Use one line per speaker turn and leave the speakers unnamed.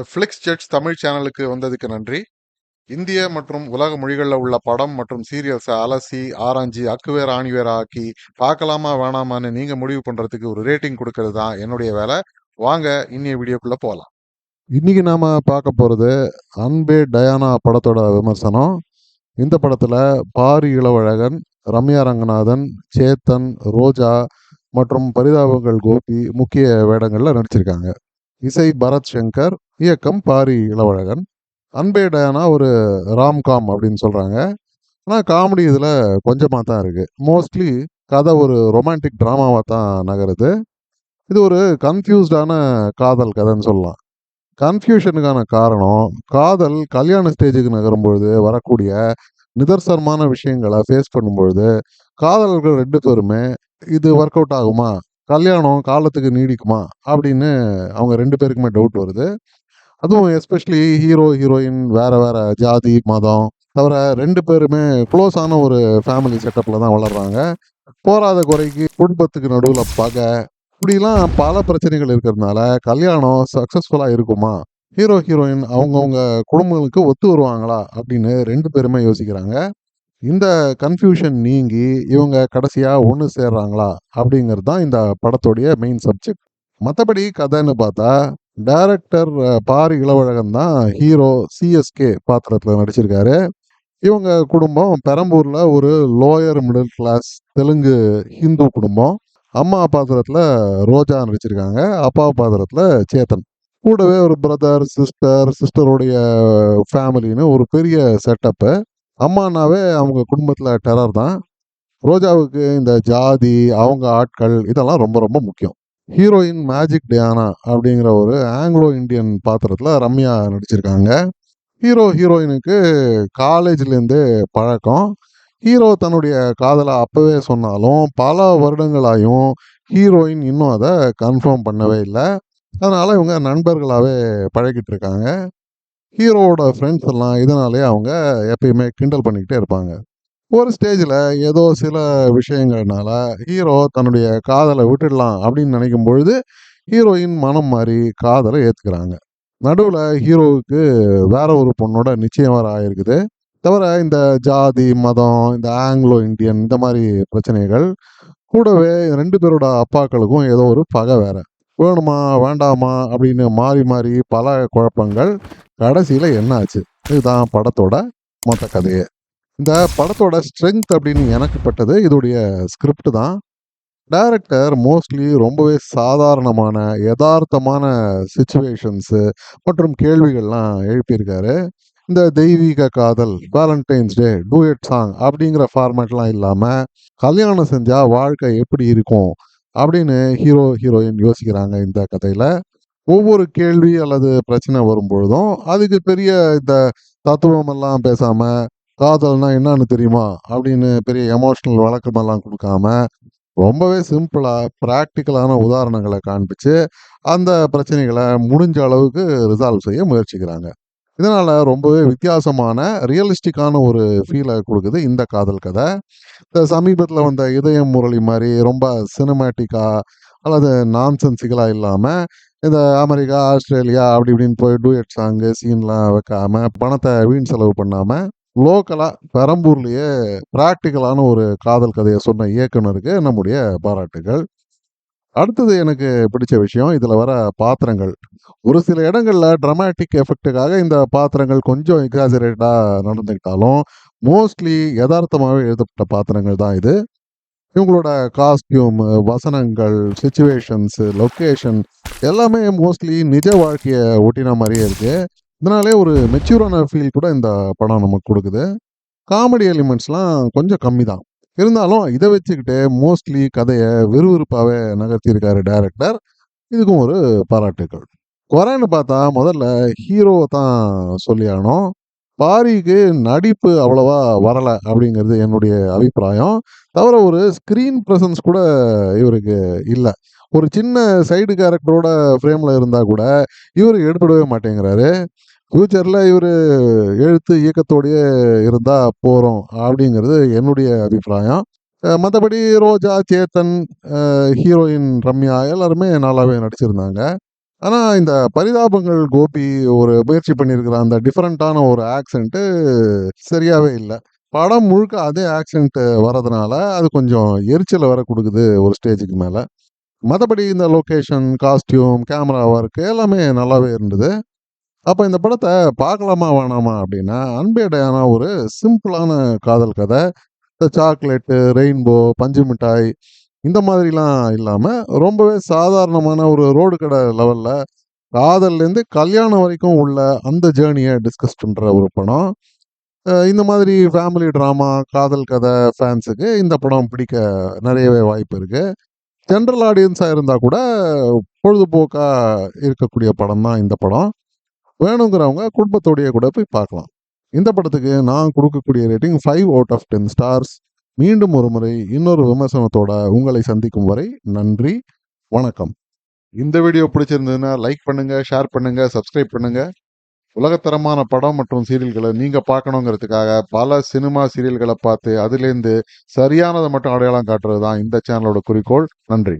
இந்த ஃப்ளிக்ஸ் ஜெட்ஸ் தமிழ் சேனலுக்கு வந்ததுக்கு நன்றி. இந்திய மற்றும் உலக மொழிகளில் உள்ள படம் மற்றும் சீரியல்ஸை அலசி ஆராய்ஞ்சி அக்குவேர் ஆணிவேர் ஆக்கி பார்க்கலாமா வேணாமான்னு நீங்க முடிவு பண்றதுக்கு ஒரு ரேட்டிங் கொடுக்கறது தான் என்னுடைய வேலை. வாங்க இன்னைய வீடியோக்குள்ள போகலாம். இன்னைக்கு நாம பார்க்க போறது அன்பே டயானா படத்தோட விமர்சனம். இந்த படத்துல பாரி இளவழகன், ரம்யா ரங்கநாதன், சேத்தன், ரோஜா மற்றும் பரிதாபங்கள் கோபி முக்கிய வேடங்கள்ல நடிச்சிருக்காங்க. இசை பரத் சங்கர், இயக்கம் பாரி இளவழகன். அன்பே டயானா ஒரு ராம்காம் அப்படின்னு சொல்றாங்க. ஆனால் காமெடி இதில் கொஞ்சமாக தான் இருக்கு. மோஸ்ட்லி கதை ஒரு ரொமான்டிக் ட்ராமாவாக தான் நகருது. இது ஒரு கன்ஃபியூஸ்டான காதல் கதைன்னு சொல்லலாம். கன்ஃபியூஷனுக்கான காரணம், காதல் கல்யாண ஸ்டேஜுக்கு நகரும்பொழுது வரக்கூடிய நிதர்சனமான விஷயங்களை ஃபேஸ் பண்ணும்பொழுது காதலர்கள் ரெண்டு பேருமே இது ஒர்க் அவுட் ஆகுமா, கல்யாணம் காலத்துக்கு நீடிக்குமா அப்படின்னு அவங்க ரெண்டு பேருக்குமே டவுட் வருது. அதுவும் எஸ்பெஷலி ஹீரோ ஹீரோயின் வேற வேற ஜாதி மதம் தவிர ரெண்டு பேருமே க்ளோஸான ஒரு ஃபேமிலி செட்டப்ல தான் வளர்றாங்க. போராத குறைக்கு குடும்பத்துக்கு நடுவில் பகை, இப்படிலாம் பல பிரச்சனைகள் இருக்கிறதுனால கல்யாணம் சக்சஸ்ஃபுல்லா இருக்குமா, ஹீரோ ஹீரோயின் அவங்கவுங்க குடும்பங்களுக்கு ஒத்து வருவாங்களா அப்படின்னு ரெண்டு பேருமே யோசிக்கிறாங்க. இந்த கன்ஃபியூஷன் நீங்கி இவங்க கடைசியா ஒன்று சேர்றாங்களா அப்படிங்கிறது தான் இந்த படத்துடைய மெயின் சப்ஜெக்ட். மற்றபடி கதைன்னு பார்த்தா டைரக்டர் பாரி இளவழகன் தான் ஹீரோ சிஎஸ்கே பாத்திரத்தில் நடிச்சிருக்காரு. இவங்க குடும்பம் பெரம்பூர்ல ஒரு lower middle class Telugu Hindu குடும்பம். அம்மா பாத்திரத்தில் ரோஜா நடிச்சிருக்காங்க, அப்பா பாத்திரத்தில் சேத்தன். கூடவே ஒரு பிரதர் சிஸ்டருடைய ஃபேமிலின்னு ஒரு பெரிய செட்டப்பு. அம்மானாவே அவங்க குடும்பத்தில் டெரர் தான். ரோஜாவுக்கு இந்த ஜாதி, அவங்க ஆட்கள் இதெல்லாம் ரொம்ப ரொம்ப முக்கியம். ஹீரோயின் மேஜிக் டயானா அப்படிங்கிற ஒரு ஆங்கிலோ இந்தியன் பாத்திரத்தில் ரம்யா நடிச்சிருக்காங்க. ஹீரோயினுக்கு காலேஜ்லேருந்தே பழக்கம். ஹீரோ தன்னுடைய காதலை அப்பவே சொன்னாலும் பல வருடங்களாயும் ஹீரோயின் இன்னும் அதை கன்ஃபார்ம் பண்ணவே இல்லை. அதனால இவங்க நண்பர்களாகவே பழகிட்டு இருக்காங்க. ஹீரோவோட ஃப்ரெண்ட்ஸ் எல்லாம் இதனாலே அவங்க எப்பயுமே கிண்டல் பண்ணிக்கிட்டே இருப்பாங்க. ஒரு ஸ்டேஜில் ஏதோ சில விஷயங்கள்னால ஹீரோ தன்னுடைய காதலை விட்டுடலாம் அப்படின்னு நினைக்கும் பொழுது ஹீரோயின் மனம் மாறி காதலை ஏற்றுக்கிறாங்க. நடுவில் ஹீரோவுக்கு வேற ஒரு பொண்ணோட நிச்சயம் வர ஆயிருக்குது. தவிர இந்த ஜாதி மதம், இந்த ஆங்கிலோ இந்தியன் இந்த மாதிரி பிரச்சனைகள், கூடவே ரெண்டு பேரோட அப்பாக்களுக்கும் ஏதோ ஒரு பகை வேற. வேணுமா வேண்டாமா அப்படின்னு மாறி மாறி பல குழப்பங்கள். கடைசியில் என்ன ஆச்சு, இதுதான் படத்தோட மொத்த கதையே. இந்த படத்தோட ஸ்ட்ரென்த் அப்படின்னு எனக்கு பட்டது இதோடைய ஸ்கிரிப்ட் தான். டைரக்டர் மோஸ்ட்லி ரொம்பவே சாதாரணமான யதார்த்தமான சுச்சுவேஷன்ஸு மற்றும் கேள்விகள்லாம் எழுப்பியிருக்காரு. இந்த தெய்வீக காதல், வேலண்டைன்ஸ் டே, டூயட் சாங் அப்படிங்கிற ஃபார்மேட்லாம் இல்லாமல் கல்யாணம் செஞ்சால் வாழ்க்கை எப்படி இருக்கும் அப்படின்னு ஹீரோயின் யோசிக்கிறாங்க. இந்த கதையில் ஒவ்வொரு கேள்வி அல்லது பிரச்சனை வரும்பொழுதும் அதுக்கு பெரிய இந்த தத்துவம் எல்லாம் பேசாமல், காதல்னா என்னன்னு தெரியுமா அப்படின்னு பெரிய எமோஷனல் வழக்கமெல்லாம் கொடுக்காம ரொம்பவே சிம்பிளா ப்ராக்டிக்கலான உதாரணங்களை காண்பிச்சு அந்த பிரச்சனைகளை முடிஞ்ச அளவுக்கு ரிசால்வ் செய்ய முயற்சிக்கிறாங்க. இதனால ரொம்பவே வித்தியாசமான ரியலிஸ்டிக்கான ஒரு ஃபீலை கொடுக்குது இந்த காதல் கதை. இந்த சமீபத்தில் வந்த இதயம் முரளி மாதிரி ரொம்ப சினிமேட்டிக்கா அல்லது நான்சென்சிக்கலா இல்லாம இந்த அமெரிக்கா ஆஸ்திரேலியா அப்படி இப்படின்னு போய் டூயட் சாங்கு சீன்லாம் வைக்காம பணத்தை வீண் செலவு பண்ணாம லோக்கலா பெரம்பூர்லயே பிராக்டிக்கலான ஒரு காதல் கதையை சொன்ன இயக்குனருக்கு நம்முடைய பாராட்டுகள். அடுத்தது எனக்கு பிடிச்ச விஷயம் இதுல வர பாத்திரங்கள். ஒரு சில இடங்கள்ல டிராமாட்டிக் எஃபெக்டுக்காக இந்த பாத்திரங்கள் கொஞ்சம் எக்ஸாஜரேட்டா நடந்துக்கிட்டாலும் மோஸ்ட்லி யதார்த்தமாகவே எழுதப்பட்ட பாத்திரங்கள் தான் இது. இவங்களோட காஸ்டியூம், வசனங்கள், சுச்சுவேஷன்ஸ், லொக்கேஷன் எல்லாமே மோஸ்ட்லி நிஜ வாழ்க்கையை ஒட்டின மாதிரியே இருக்கு. இதனாலே ஒரு மெச்சூரான ஃபீல் கூட இந்த படம் நமக்கு கொடுக்குது. காமெடி எலிமெண்ட்ஸ்லாம் கொஞ்சம் கம்மி தான். இருந்தாலும் இதை வச்சுக்கிட்டு மோஸ்ட்லி கதையை விறுவிறுப்பாகவே நகர்த்தியிருக்காரு டைரக்டர். இதுக்கும் ஒரு பாராட்டுக்கள். குறைன்னு பார்த்தா முதல்ல ஹீரோவை தான் சொல்லியானோம். பாரிக்கு நடிப்பு அவ்வளவா வரலை அப்படிங்கிறது என்னுடைய அபிப்பிராயம். தவிர ஒரு ஸ்க்ரீன் ப்ரெசன்ஸ் கூட இவருக்கு இல்லை. ஒரு சின்ன சைடு கேரக்டரோட ஃப்ரேமில் இருந்தால் கூட இவர் எடுபடவே மாட்டேங்கிறாரு. ஃப்யூச்சரில் இவர் எழுத்து இயக்கத்தோடையே இருந்தால் போகிறோம் அப்படிங்கிறது என்னுடைய அபிப்பிராயம். மற்றபடி ரோஜா, சேத்தன், ஹீரோயின் ரம்யா எல்லாருமே நல்லாவே நடிச்சிருந்தாங்க. ஆனா இந்த பரிதாபங்கள் கோபி ஒரு முயற்சி பண்ணியிருக்கிற அந்த டிஃபரண்டான ஒரு ஆக்சென்ட் சரியாவே இல்ல. படம் முழுக்க அதே ஆக்சென்ட் வரதுனால, அது கொஞ்சம் எரிச்சல வேற குடுக்குது ஒரு ஸ்டேஜுக்கு மேல. மத்தபடி இந்த லொகேஷன், காஸ்டியூம், கேமரா ஒர்க் எல்லாமே நல்லாவே இருந்தது. அப்ப இந்த படத்த பார்க்கலாமா, வேணாமா அப்டின்னா, அன்பேடையான ஒரு சிம்பிளான காதல் கத. இந்த சாக்லேட்டு, ரெயின்போ, பஞ்சு மிட்டாய் இந்த மாதிரிலாம் இல்லாம, ரொம்பவே சாதாரணமான ஒரு ரோடு கட லெவல்ல காதல்லேருந்து கல்யாணம் வரைக்கும் உள்ள அந்த ஜேர்னிய டிஸ்கஸ் பண்ற ஒரு படம். இந்த மாதிரி ஃபேமிலி ட்ராமா, காதல் கதை ஃபேன்ஸுக்கு இந்த படம் பிடிக்க நெறையவே வாய்ப்பு இருக்கு. ஜெனரல் ஆடியன்ஸா இருந்தா கூட பொழுதுபோக்கா இருக்கக்கூடிய படம் தான் இந்த படம். வேணுங்கிறவங்க குடும்பத்தோடயே கூட போய் பார்க்கலாம். இந்த படத்துக்கு நான் குடுக்கக்கூடிய ரேட்டிங் 5 அவுட் ஆஃப் 10 ஸ்டார்ஸ். மீண்டும் ஒரு முறை இன்னொரு விமர்சனத்தோட உங்களை சந்திக்கும் வரை நன்றி, வணக்கம். இந்த வீடியோ பிடிச்சிருந்ததுன்னா லைக் பண்ணுங்க, ஷேர் பண்ணுங்க, சப்ஸ்கிரைப் பண்ணுங்க. உலகத்தரமான படம் மற்றும் சீரியல்களை நீங்க பார்க்கணுங்கிறதுக்காக பல சினிமா சீரியல்களை பார்த்து அதிலேருந்து சரியானதை மட்டும் அடையாளம் காட்டுறது தான் இந்த சேனலோட குறிக்கோள். நன்றி.